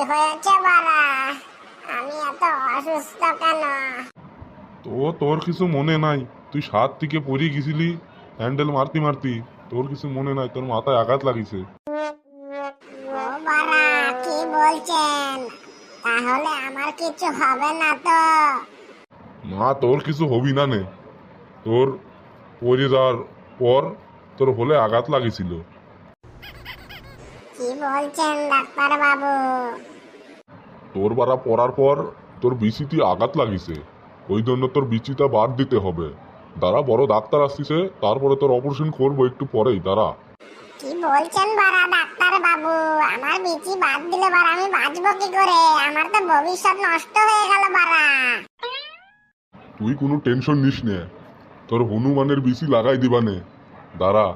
হয়েছে বাড়া? আমি এত অসুস্থ কেন? তোর কিছু মনে নাই? তুই সাত থেকে পড়ে গেছিলি হ্যান্ডেল মারতি মারতি। তোর কিছু মনে নাই? তোর মাথায় আঘাত লাগিছে। ও বাড়া, কি বলছেন? তাহলে আমার কিছু হবে না তো? না, তোর কিছু হবি না নে। তোর পড়ে যাওয়ার পর তোর হলে আঘাত লাগিছিল। কি বলছেন ডাক্তার বাবু? তোর বারা পড়ার পর তোর বিচিতে আঘাত লাগিছে, ওই জন্য তোর বিচিটা বাদ দিতে হবে। দাঁড়া, বড় ডাক্তার আসতেছে, তারপরে তোর অপারেশন করবো একটু পরেই, দাঁড়া। কি বলছেন বাড়া ডাক্তার বাবু? আমার বিচি বাদ দিলে বাড়া আমি বাঁচবো কি করে? আমার তো ভবিষ্যৎ নষ্ট হয়ে গেল বাড়া। তুই কোনো টেনশন নিস নে, তোর হনুমানের বিচি লাগাই দিবানে। দাঁড়া,